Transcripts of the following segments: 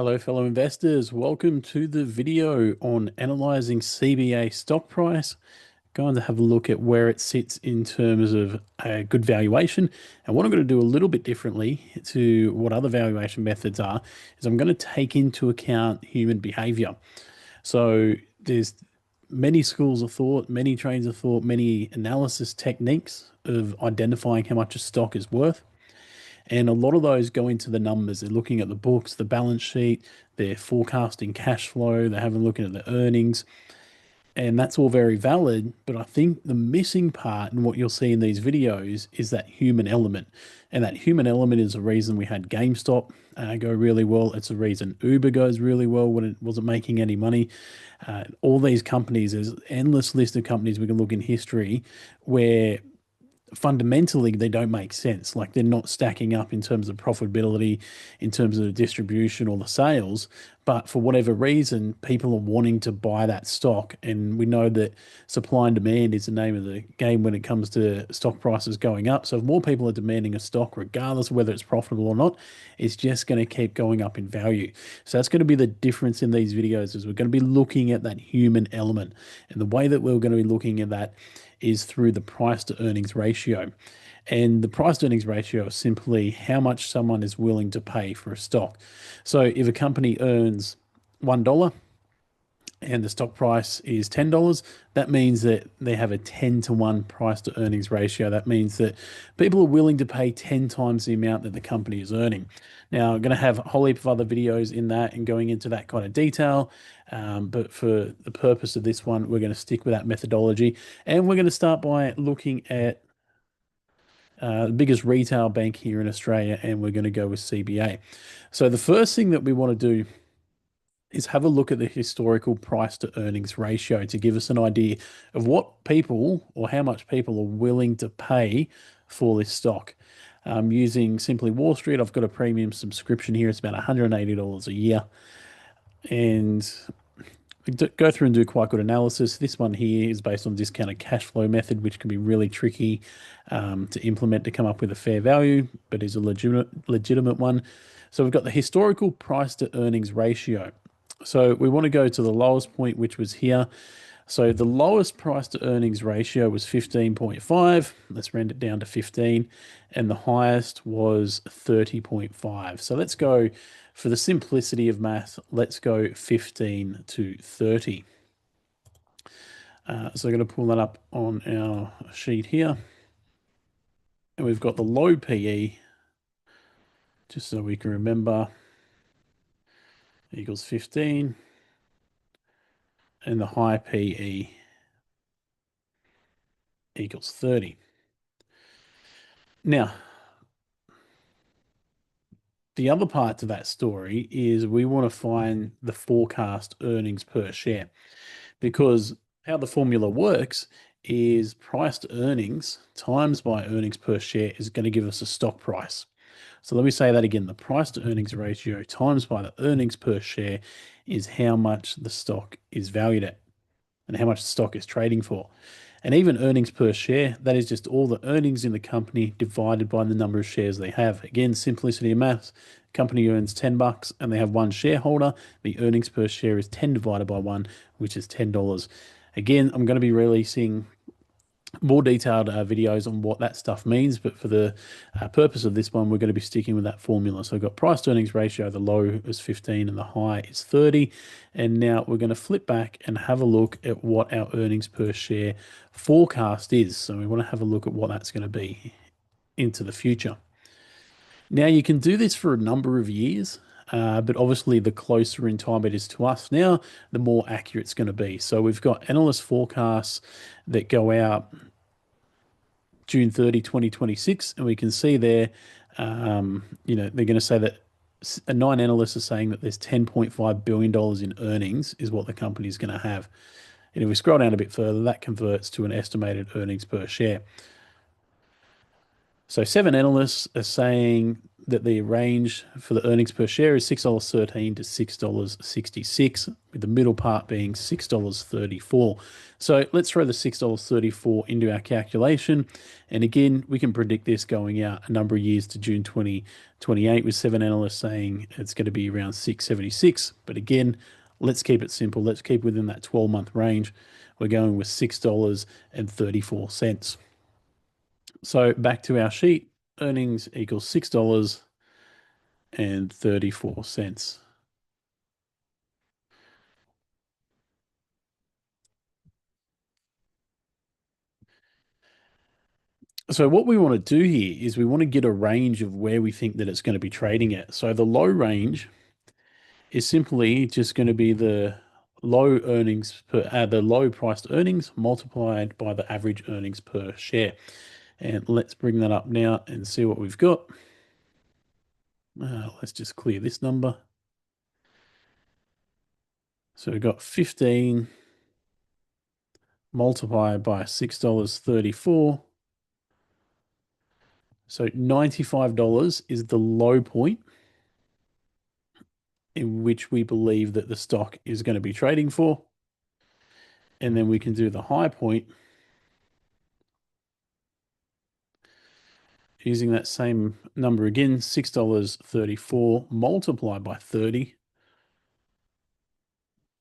Hello, fellow investors. Welcome to the video on analyzing CBA stock price. Going to have a look at where it sits in terms of a good valuation. And what I'm going to do a little bit differently to what other valuation methods are is I'm going to take into account human behavior. So there's many schools of thought, many trains of thought, many analysis techniques of identifying how much a stock is worth. And a lot of those go into the numbers. They're looking at the books, the balance sheet, they're forecasting cash flow, they're having a look at the earnings, and that's all very valid. But I think the missing part in what you'll see in these videos is that human element. And that human element is the reason we had GameStop go really well. It's the reason Uber goes really well when it wasn't making any money. All these companies, there's an endless list of companies we can look in history where fundamentally they don't make sense. Like they're not stacking up in terms of profitability, in terms of the distribution or the sales. But for whatever reason, people are wanting to buy that stock. And we know that supply and demand is the name of the game when it comes to stock prices going up. So if more people are demanding a stock, regardless of whether it's profitable or not, it's just going to keep going up in value. So that's going to be the difference in these videos is we're going to be looking at that human element. And the way that we're going to be looking at that is through the price to earnings ratio. And the price to earnings ratio is simply how much someone is willing to pay for a stock. So if a company earns $1 and the stock price is $10, that means that they have a 10-to-1 price to earnings ratio. That means that people are willing to pay 10 times the amount that the company is earning. Now, I'm going to have a whole heap of other videos in that and going into that kind of detail. But for the purpose of this one, we're going to stick with that methodology. And we're going to start by looking at the biggest retail bank here in Australia, and we're going to go with CBA. So the first thing that we want to do is have a look at the historical price to earnings ratio to give us an idea of what people or how much people are willing to pay for this stock. Using Simply Wall Street, I've got a premium subscription here. It's about $180 a year. And we go through and do quite good analysis. This one here is based on discounted cash flow method, which can be really tricky to implement to come up with a fair value, but is a legitimate one. So we've got the historical price to earnings ratio. So we want to go to the lowest point, which was here. So the lowest price to earnings ratio was 15.5. Let's round it down to 15. And the highest was 30.5. So let's go, for the simplicity of math, let's go 15 to 30. So I'm going to pull that up on our sheet here. And we've got the low PE, just so we can remember, equals 15. And the high PE equals 30. Now, the other part to that story is we want to find the forecast earnings per share, because how the formula works is price to earnings times by earnings per share is going to give us a stock price. So let me say that again. The price to earnings ratio times by the earnings per share is how much the stock is valued at and how much the stock is trading for. And even earnings per share, that is just all the earnings in the company divided by the number of shares they have. Again, simplicity of maths. Company earns $10 and they have one shareholder. The earnings per share is 10 divided by 1, which is $10. Again, I'm going to be releasing more detailed videos on what that stuff means, but for the purpose of this one, we're going to be sticking with that formula. So we've got price to earnings ratio, the low is 15 and the high is 30. And now we're going to flip back and have a look at what our earnings per share forecast is. So we want to have a look at what that's going to be into the future. Now you can do this for a number of years. But obviously, the closer in time it is to us now, the more accurate it's going to be. So we've got analyst forecasts that go out June 30, 2026, and we can see there, they're going to say that 9 analysts are saying that there's $10.5 billion in earnings is what the company is going to have. And if we scroll down a bit further, that converts to an estimated earnings per share. So 7 analysts are saying that the range for the earnings per share is $6.13 to $6.66, with the middle part being $6.34. So let's throw the $6.34 into our calculation. And again, we can predict this going out a number of years to June 2028, with 7 analysts saying it's going to be around 676. But again, let's keep it simple. Let's keep within that 12-month range. We're going with $6.34. So back to our sheet, earnings equals $6.34. So what we want to do here is we want to get a range of where we think that it's going to be trading at. So the low range is simply just going to be the the low priced earnings multiplied by the average earnings per share. And let's bring that up now and see what we've got. Let's just clear this number. So we've got 15 multiplied by $6.34. So $95 is the low point in which we believe that the stock is going to be trading for. And then we can do the high point using that same number again, $6.34 multiplied by 30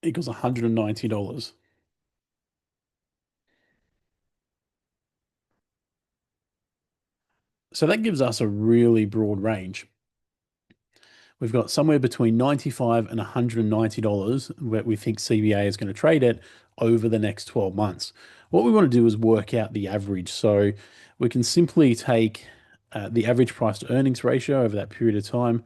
equals $190. So that gives us a really broad range. We've got somewhere between $95 and $190 where we think CBA is going to trade at over the next 12 months. What we want to do is work out the average. So we can simply take the average price to earnings ratio over that period of time.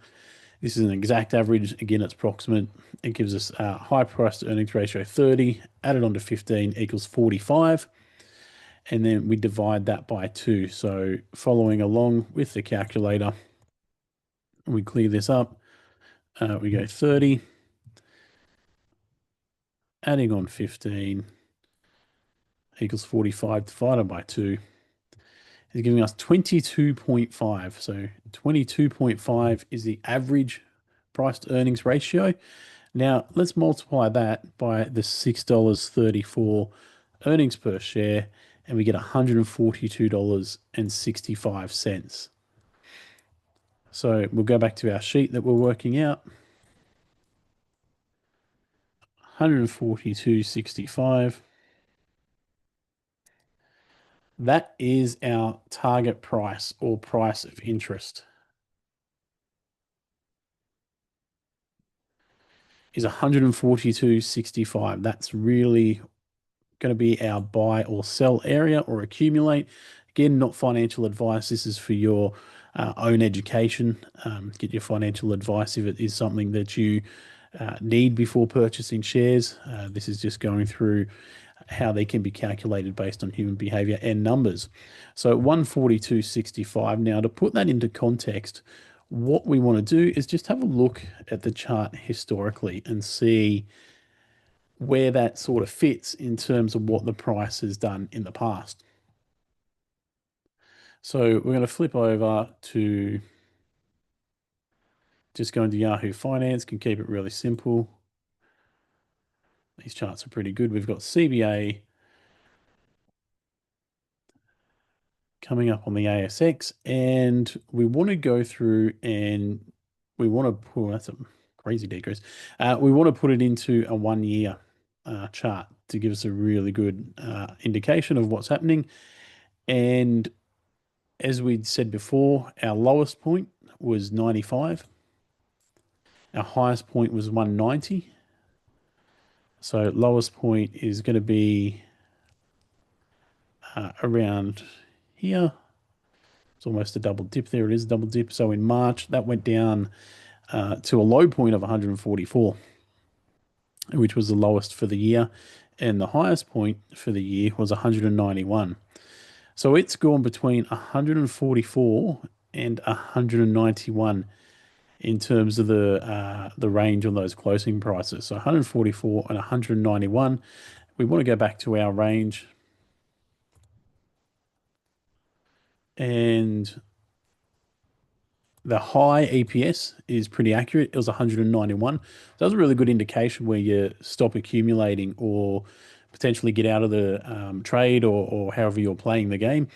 This is an exact average. Again, it's approximate. It gives us a high price to earnings ratio 30, added on to 15 equals 45. And then we divide that by 2. So following along with the calculator, we clear this up. We go 30, adding on 15 equals 45 divided by 2 is giving us 22.5. So 22.5 is the average price to earnings ratio. Now let's multiply that by the $6.34 earnings per share, and we get $142.65. So we'll go back to our sheet that we're working out. 142.65. That is our target price or price of interest. Is 142.65. That's really going to be our buy or sell area or accumulate. Again, not financial advice. This is for your own education. Get your financial advice if it is something that you need before purchasing shares. This is just going through how they can be calculated based on human behavior and numbers. So 142.65. Now, to put that into context, what we want to do is just have a look at the chart historically and see where that sort of fits in terms of what the price has done in the past. So we're going to flip over to just go into Yahoo Finance, can keep it really simple. These charts are pretty good. We've got CBA coming up on the ASX, and we want to go through and we want to pull, that's a crazy decrease. We want to put it into a 1 year chart to give us a really good indication of what's happening. And as we'd said before, our lowest point was 95. Our highest point was 190. So lowest point is going to be around here. It's almost a double dip. There it is, double dip. So in March, that went down to a low point of 144, which was the lowest for the year. And the highest point for the year was 191. So it's gone between 144 and 191 in terms of the range on those closing prices. So 144 and 191. We want to go back to our range and The high EPS is pretty accurate. It was 191. So that was a really good indication where you stop accumulating or potentially get out of the trade or however you're playing the game.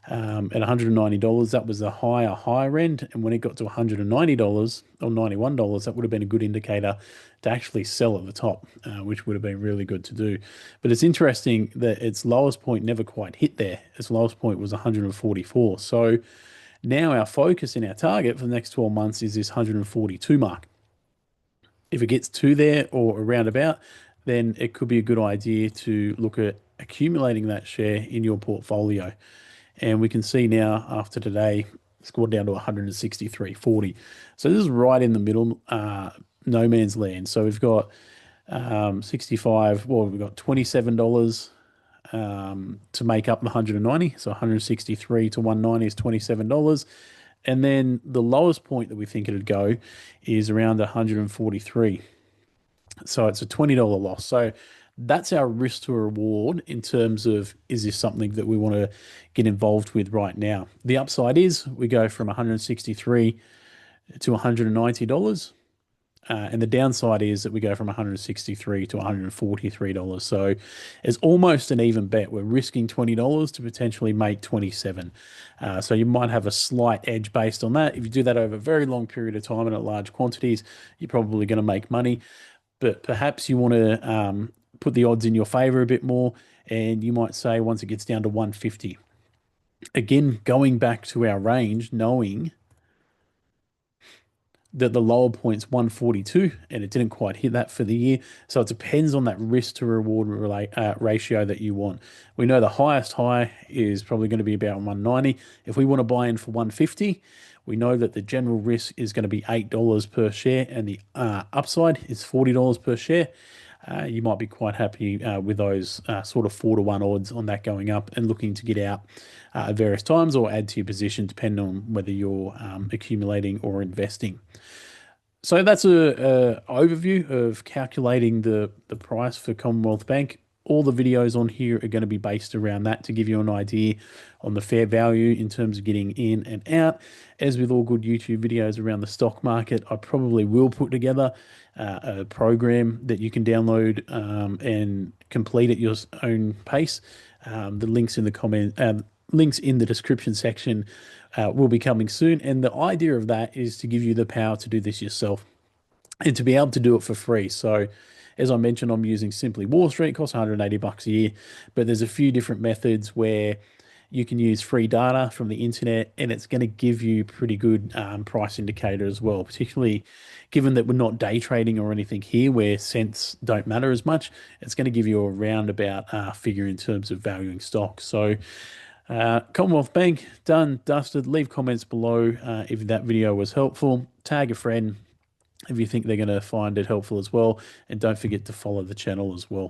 At $190, that was the higher end. And when it got to $190 or $91, that would have been a good indicator to actually sell at the top, which would have been really good to do. But it's interesting that its lowest point never quite hit there. Its lowest point was 144. So now our focus and our target for the next 12 months is this 142 mark. If it gets to there or around about, then it could be a good idea to look at accumulating that share in your portfolio. And we can see now after today, it's gone down to 163.40. So this is right in the middle, no man's land. So we've got 65, well, we've got $27 to make up the 190. So 163 to 190 is $27. And then the lowest point that we think it'd go is around 143. So it's a $20 loss. So that's our risk to reward in terms of, is this something that we want to get involved with right now? The upside is we go from 163 to $190. And the downside is that we go from 163 to $143. So it's almost an even bet. We're risking $20 to potentially make 27. So you might have a slight edge based on that. If you do that over a very long period of time and at large quantities, you're probably going to make money. But perhaps you want to put the odds in your favor a bit more, and you might say once it gets down to 150. Again, going back to our range, knowing that the lower point's 142 and it didn't quite hit that for the year. So it depends on that risk to reward ratio that you want. We know the highest high is probably going to be about 190. If we want to buy in for 150, we know that the general risk is going to be $8 per share and the upside is $40 per share. You might be quite happy with those sort of 4-to-1 odds on that going up and looking to get out at various times or add to your position depending on whether you're accumulating or investing. So that's a overview of calculating the price for Commonwealth Bank. All the videos on here are going to be based around that to give you an idea on the fair value in terms of getting in and out. As with all good YouTube videos around the stock market, I probably will put together a program that you can download and complete at your own pace. The links in the links in the description section will be coming soon. And the idea of that is to give you the power to do this yourself and to be able to do it for free. So as I mentioned, I'm using Simply Wall Street. It costs $180 a year, but there's a few different methods where you can use free data from the internet and it's going to give you pretty good price indicator as well, particularly given that we're not day trading or anything here where cents don't matter as much. It's going to give you a roundabout figure in terms of valuing stocks. So Commonwealth Bank, done, dusted. Leave comments below if that video was helpful. Tag a friend if you think they're going to find it helpful as well. And don't forget to follow the channel as well.